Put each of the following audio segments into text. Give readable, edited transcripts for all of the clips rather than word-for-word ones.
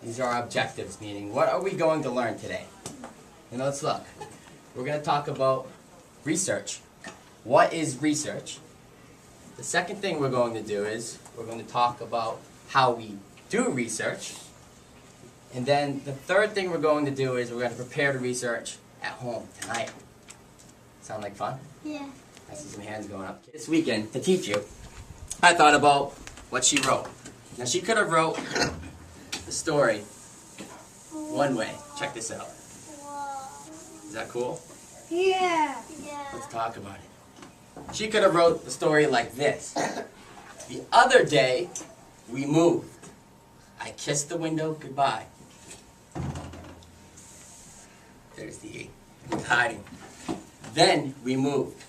These are our objectives, meaning what are we going to learn today? And let's look. We're going to talk about research. What is research? The second thing we're going to do is we're going to talk about how we do research. And then the third thing we're going to do is we're going to prepare to research at home tonight. Sound like fun? Yeah. I see some hands going up. This weekend, to teach you, I thought about what she wrote. Now she could have wrote the story one way. Check this out. Is that cool? Yeah. Let's talk about it. She could have wrote the story like this. The other day, we moved. I kissed the window goodbye. There's the E. It's hiding. Then we moved.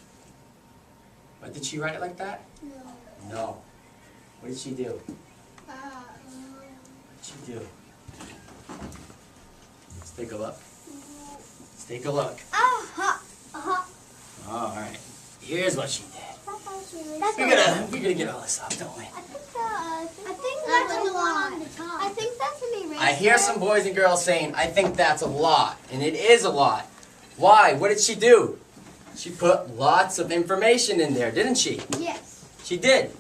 But did she write it like that? No. No. What did she do? What did she do? Let's take a look. Let's take a look. All right. Here's what she did. We're gonna get all this up, don't we? I think that's a lot. I think that's an eraser. I hear some boys and girls saying, I think that's a lot. And it is a lot. Why? What did she do? She put lots of information in there, didn't she? Yes. She did.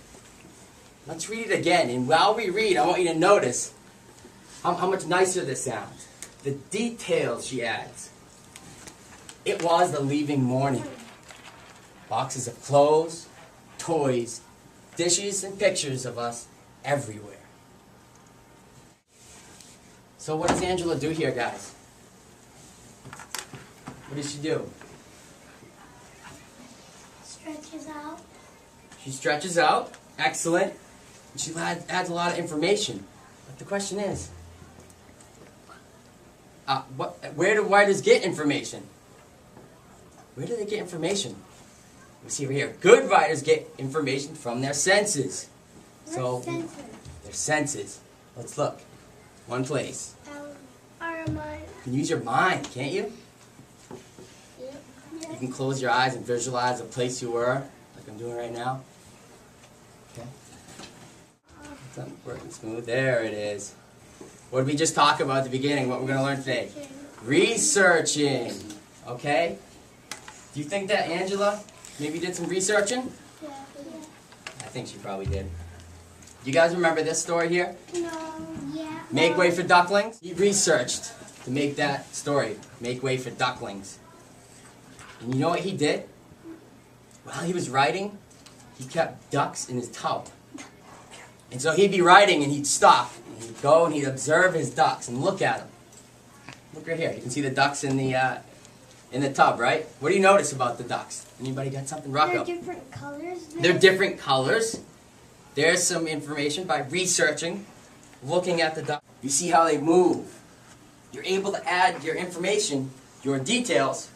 Let's read it again. And while we read, I want you to notice how much nicer this sounds. The details she adds. It was the leaving morning. Boxes of clothes, toys, dishes, and pictures of us everywhere. So what does Angela do here, guys? What does she do? Stretches out. She stretches out. Excellent. And she adds a lot of information. But the question is, where do writers get information? Where do they get information? We see over here. Good writers get information from their senses. So, their senses. Let's look. One place. Our mind. You can use your mind, can't you? Yep. You can close your eyes and visualize a place you were, like I'm doing right now. Okay. It's not working smooth. There it is. What did we just talk about at the beginning? What we're going to learn today? Researching. Okay? Do you think that Angela maybe did some researching? Yeah. I think she probably did. Do you guys remember this story here? No. Yeah. Make way for ducklings. He researched to make that story. Make way for ducklings. And you know what he did? While he was writing, he kept ducks in his tub. And so he'd be writing and he'd stop. And he'd go and he'd observe his ducks and look at them. Look right here. You can see the ducks in the tub, right? What do you notice about the ducks? Anybody got something? Rock They're up. different colors. They're different colors. There's some information by researching, looking at the ducks. You see how they move. You're able to add your information, your details,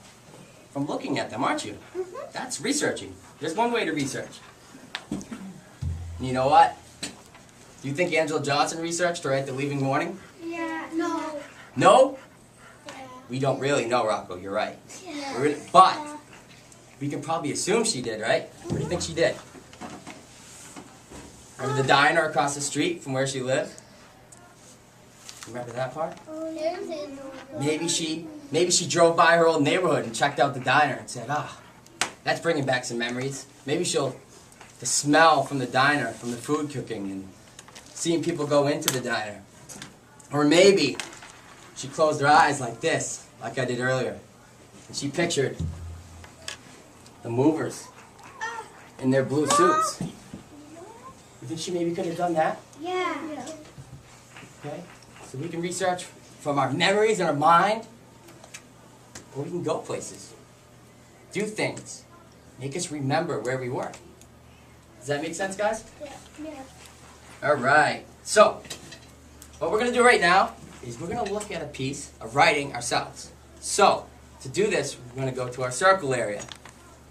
from looking at them, aren't you? Mm-hmm. That's researching. There's one way to research. And you know what? Do you think Angela Johnson researched to write The Leaving Morning? Yeah. No. No? Yeah. We don't really know, Rocco. You're right. Yeah. But we can probably assume she did, right? What do you think she did? Remember the diner across the street from where she lived? Remember that part? Maybe she drove by her old neighborhood and checked out the diner and said, that's bringing back some memories. Maybe the smell from the diner, from the food cooking, and seeing people go into the diner. Or maybe she closed her eyes like this, like I did earlier, and she pictured the movers in their blue suits. You think she maybe could have done that? Yeah. Okay? So we can research from our memories and our mind, or we can go places, do things, make us remember where we were. Does that make sense, guys? Yeah. All right. So, what we're going to do right now is we're going to look at a piece of writing ourselves. So, to do this, we're going to go to our circle area.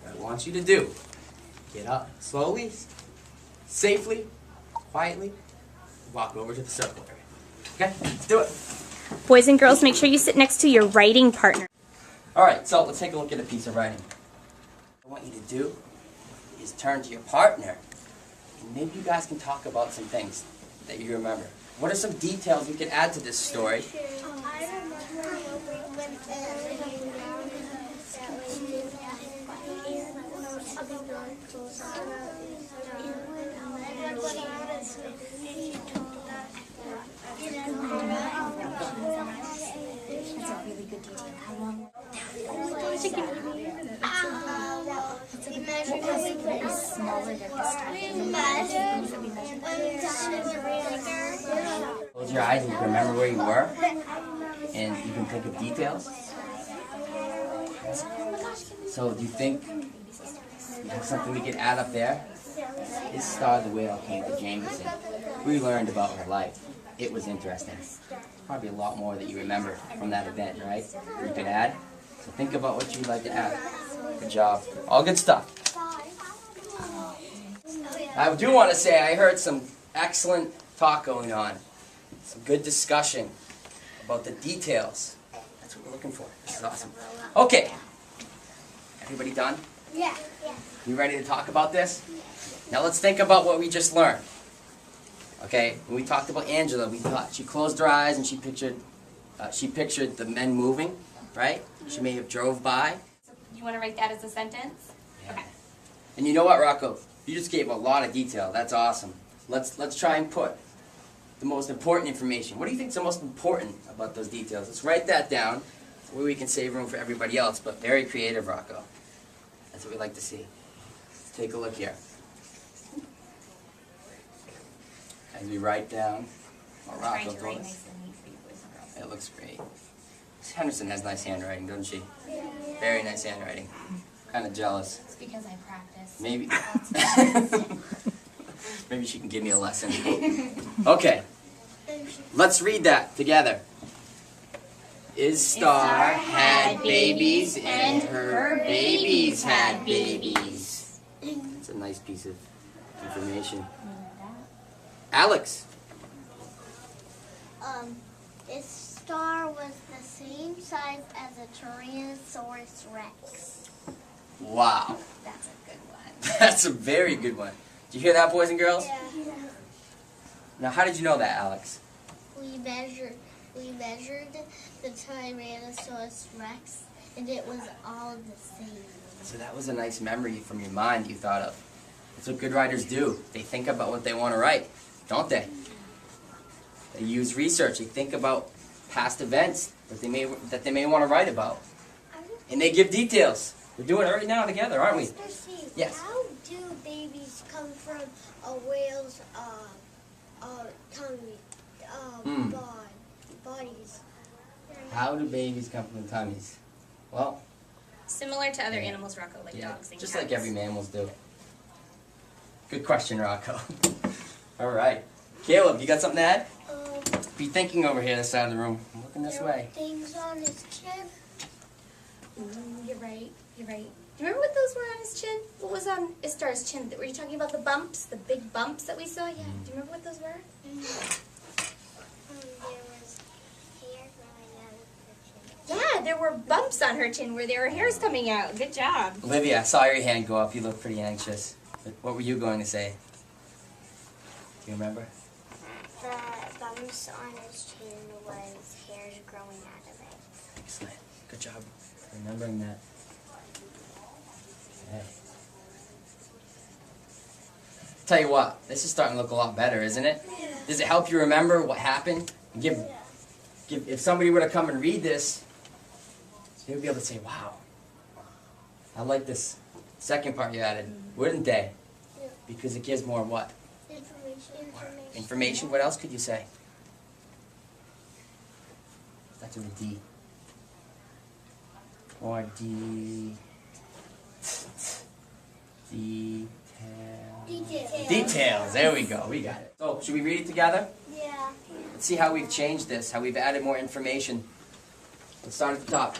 What I want you to do, get up slowly, safely, quietly, walk over to the circle area. Okay? Let's do it. Boys and girls, make sure you sit next to your writing partner. All right, so let's take a look at a piece of writing. What I want you to do is turn to your partner, and maybe you guys can talk about some things that you remember. What are some details we could add to this story? I remember when we went That's a really good detail. How long? Smaller than this Close your eyes and you can remember where you were, and you can think of details. So do you think you have something we could add up there? This Star the Whale came to Jameson. We learned about her life. It was interesting. Probably a lot more that you remember from that event, right? You could add. So think about what you'd like to add. Good job. All good stuff. I do want to say I heard some excellent talk going on. Some good discussion about the details. That's what we're looking for. This is awesome. Okay. Everybody done? Yeah. You ready to talk about this? Now let's think about what we just learned. Okay, when we talked about Angela, we thought she closed her eyes and she pictured the men moving, right? She may have drove by. You want to write that as a sentence? Yeah. Okay. And you know what, Rocco? You just gave a lot of detail. That's awesome. Let's try and put the most important information. What do you think is the most important about those details? Let's write that down where we can save room for everybody else, but very creative, Rocco. That's what we like to see. Let's take a look here. As we write down what Rocco told us. It looks great. Henderson has nice handwriting, doesn't she? Very nice handwriting. Kind of jealous. It's because I practice. Maybe. Maybe she can give me a lesson. Okay. Let's read that together. Is Star had babies and her babies had babies. It's a nice piece of information. Alex. This star was the same size as a Tyrannosaurus Rex. Wow. That's a good one. That's a very good one. Did you hear that, boys and girls? Yeah. Now, how did you know that, Alex? We measured the Tyrannosaurus Rex, and it was all the same. So that was a nice memory from your mind you thought of. That's what good writers do. They think about what they want to write, don't they? They use research. They think about past events that they may want to write about. And they give details. We're doing it right now together, aren't we? Mr. Steve, Yes. how do babies come from a whale's tummy, bodies? How do babies come from tummies? Well, Similar to other animals, Rocco, like yeah, dogs and just cats. like every mammals do. Good question, Rocco. All right. Caleb, you got something to add? Be thinking over here, this side of the room. I'm looking this There way. were things on his chin. You're right. Do you remember what those were on his chin? What was on Istar's chin? Were you talking about the bumps? The big bumps that we saw? Yeah. Do you remember what those were? There was hair growing out of her chin. Yeah, there were bumps on her chin where there were hairs coming out. Good job. Olivia, I saw your hand go up. You look pretty anxious. What were you going to say? Do you remember? The bumps on his chin was hairs growing out of it. Excellent. Good job remembering that. Okay. Tell you what, this is starting to look a lot better, isn't it? Does it help you remember what happened? If somebody were to come and read this, they would be able to say, wow, I like this second part you added, wouldn't they? Yeah. Because it gives more what? Information. What else could you say? Starts with a D. Or D. Details. Details. There we go. We got it. So, should we read it together? Yeah. Let's see how we've changed this, how we've added more information. Let's start at the top.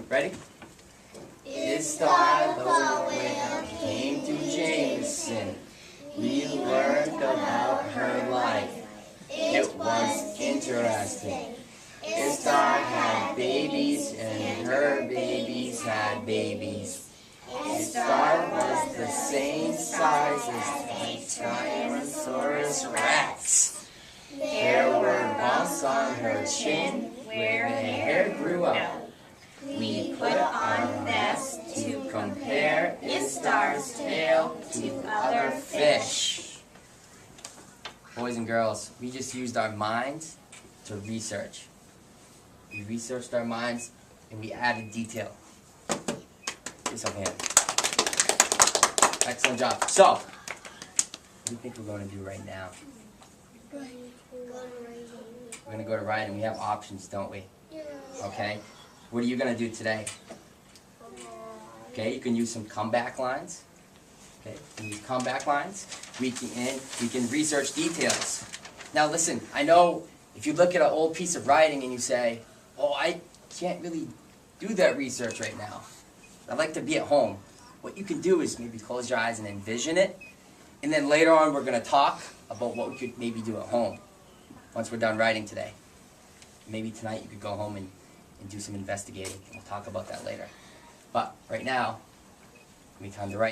Ready? Istar the whale came to Jameson. We learned about her life. It was interesting. Istar had babies and her babies had babies. Istar was the same size as the Tyrannosaurus Rex. her chin where the hair grew out. We put on vests to compare its star's tail to other fish. Boys and girls, we just used our minds to research. We researched our minds and we added detail. Give some hand. Excellent job. So, what do you think we're going to do right now? We're going to go to writing. We have options, don't we? Okay. What are you going to do today? Okay, you can use some comeback lines. Okay, you can use comeback lines. We can research details. Now listen, I know if you look at an old piece of writing and you say, oh, I can't really do that research right now. I'd like to be at home. What you can do is maybe close your eyes and envision it. And then later on we're going to talk about what we could maybe do at home once we're done writing today. Maybe tonight you could go home and do some investigating. We'll talk about that later. But right now, we time to write.